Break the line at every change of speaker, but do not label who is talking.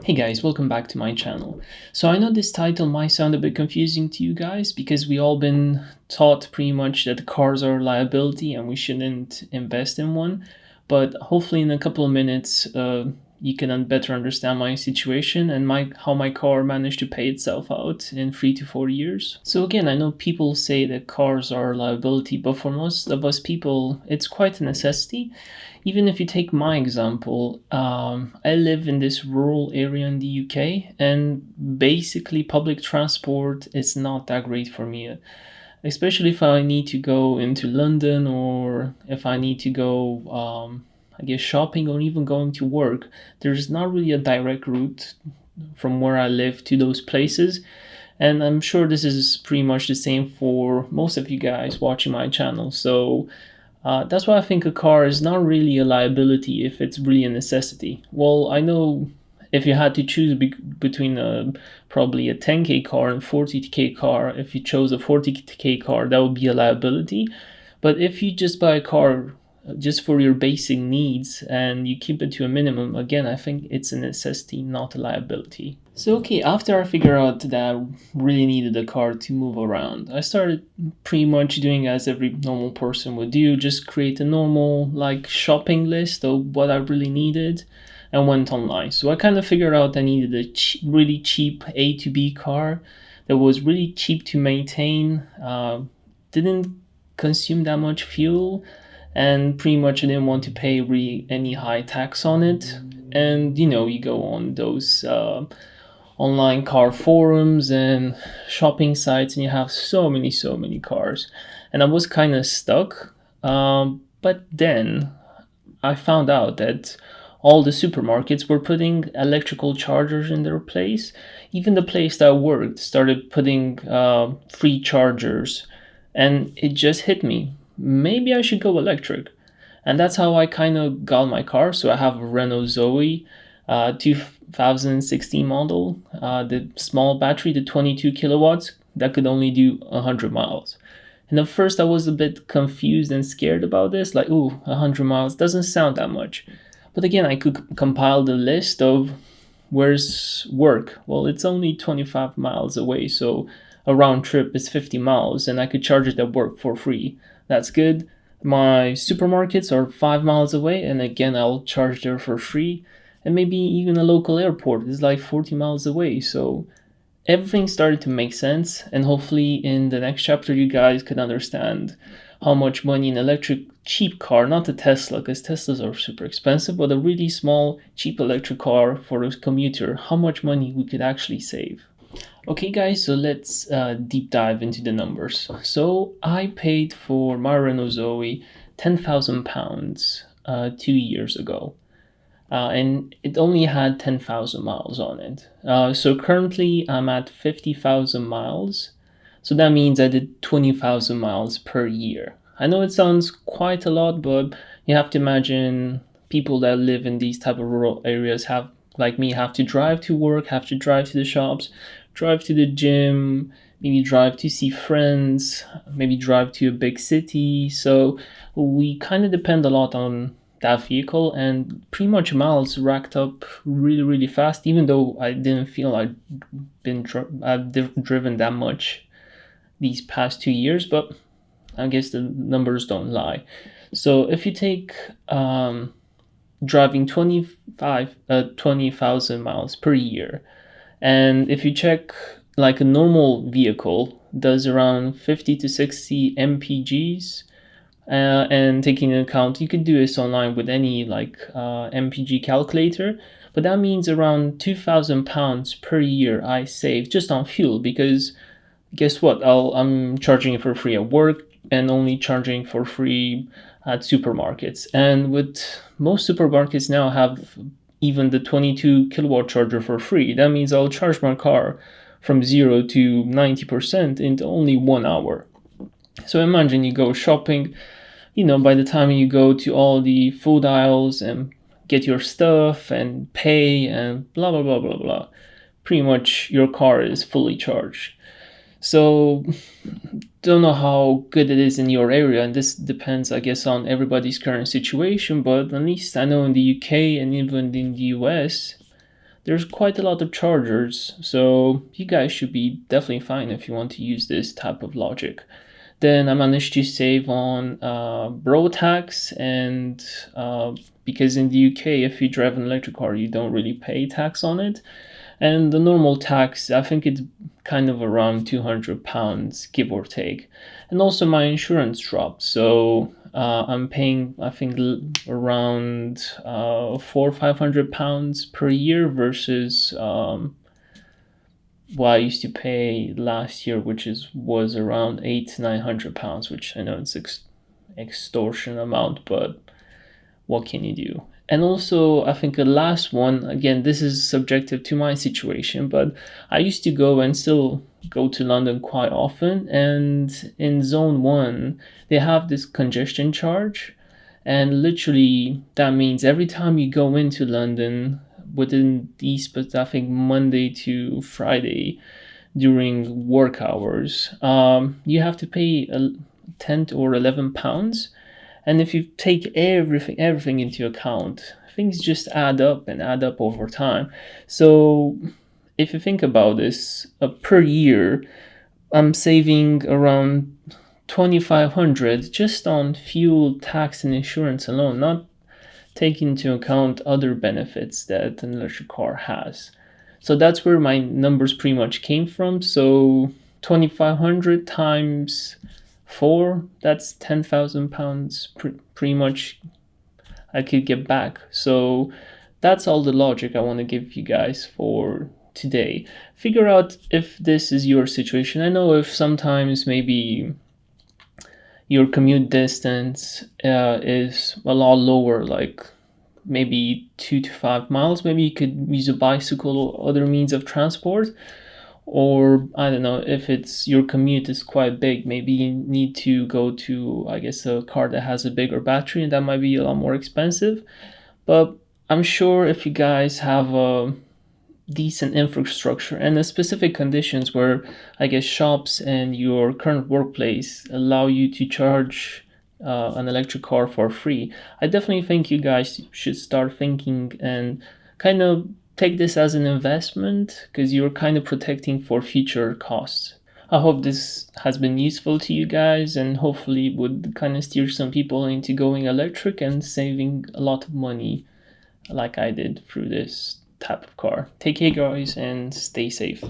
Hey guys, welcome back to my channel. So I know this title might sound a bit confusing to you guys because we all been taught pretty much that cars are a liability and we shouldn't invest in one. But hopefully in a couple of minutes, you can better understand my situation and how my car managed to pay itself out in 3 to 4 years. So again, I know people say that cars are a liability, but for most of us people, it's quite a necessity. Even if you take my example, I live in this rural area in the UK, and basically public transport is not that great for me, especially if I need to go into London or if I need to go, I guess, shopping or even going to work. There's not really a direct route from where I live to those places. And I'm sure this is pretty much the same for most of you guys watching my channel. So that's why I think a car is not really a liability if it's really a necessity. Well, I know if you had to choose between probably a 10k car and 40k car, if you chose a 40k car, that would be a liability. But if you just buy a car just for your basic needs and you keep it to a minimum, again, I think it's a necessity, not a liability. So okay, after I figured out that I really needed a car to move around, I started pretty much doing as every normal person would do, just create a normal like shopping list of what I really needed and went online. So I kind of figured out I needed a really cheap A to B car that was really cheap to maintain, didn't consume that much fuel, and pretty much I didn't want to pay really any high tax on it. And you go on those online car forums and shopping sites, and you have so many cars, and I was kind of stuck. But then I found out that all the supermarkets were putting electrical chargers in their place. Even the place that I worked started putting free chargers, and it just hit me. Maybe I should go electric. And that's how I kind of got my car. So I have a Renault Zoe 2016 model, the small battery, the 22 kilowatts, that could only do 100 miles. And at first I was a bit confused and scared about this, like, ooh, 100 miles doesn't sound that much. But again, I could compile the list of where's work. Well, it's only 25 miles away, so a round trip is 50 miles, and I could charge it at work for free. That's good. My supermarkets are 5 miles away, and again, I'll charge there for free. And maybe even a local airport is like 40 miles away. So everything started to make sense, and hopefully in the next chapter you guys could understand how much money an electric cheap car, not a Tesla because Teslas are super expensive, but a really small cheap electric car for a commuter, how much money we could actually save. Okay guys, so let's deep dive into the numbers. So I paid for my Renault Zoe £10,000 2 years ago. And it only had 10,000 miles on it. So currently I'm at 50,000 miles. So that means I did 20,000 miles per year. I know it sounds quite a lot, but you have to imagine people that live in these type of rural areas have, like me, have to drive to work, have to drive to the shops, drive to the gym, maybe drive to see friends, maybe drive to a big city. So we kind of depend a lot on that vehicle, and pretty much miles racked up really fast, even though I didn't feel I've driven that much these past 2 years, but I guess the numbers don't lie. So if you take driving 20,000 miles per year, and if you check, like a normal vehicle does around 50 to 60 mpgs, and taking into account, you could do this online with any like mpg calculator, but that means around £2,000 per year I save just on fuel, because guess what, I'm charging it for free at work and only charging for free at supermarkets. And with most supermarkets now have even the 22 kilowatt charger for free. That means I'll charge my car from 0 to 90% in only 1 hour. So imagine you go shopping, by the time you go to all the food aisles and get your stuff and pay and blah blah blah blah blah, pretty much your car is fully charged. So don't know how good it is in your area, and this depends, I guess, on everybody's current situation, but at least I know in the UK and even in the US there's quite a lot of chargers, so you guys should be definitely fine if you want to use this type of logic. Then I managed to save on road tax, and because in the UK, if you drive an electric car, you don't really pay tax on it. And the normal tax, I think it's kind of around £200, give or take. And also my insurance dropped, so I'm paying, I think, around £400 or £500 per year versus what I used to pay last year, which was around £800 to £900, which I know it's extortion amount, but what can you do? And also, I think the last one, again, this is subjective to my situation, but I used to go and still go to London quite often. And in zone one, they have this congestion charge. And literally, that means every time you go into London within these specific Monday to Friday during work hours, you have to pay 10 or £11. And if you take everything into account, things just add up and add up over time. So if you think about this, per year, I'm saving around 2,500 just on fuel, tax, and insurance alone, not taking into account other benefits that an electric car has. So that's where my numbers pretty much came from. So 2,500 times 4, that's £10,000 pretty much I could get back. So that's all the logic I want to give you guys for today. Figure out if this is your situation. I know if sometimes maybe your commute distance is a lot lower, like maybe 2 to 5 miles, maybe you could use a bicycle or other means of transport. Or I don't know, if it's your commute is quite big, maybe you need to go to, I guess, a car that has a bigger battery, and that might be a lot more expensive. But I'm sure if you guys have a decent infrastructure and the specific conditions where, I guess, shops and your current workplace allow you to charge an electric car for free, I definitely think you guys should start thinking and kind of take this as an investment, because you're kind of protecting for future costs. I hope this has been useful to you guys, and hopefully would kind of steer some people into going electric and saving a lot of money like I did through this type of car. Take care, guys, and stay safe.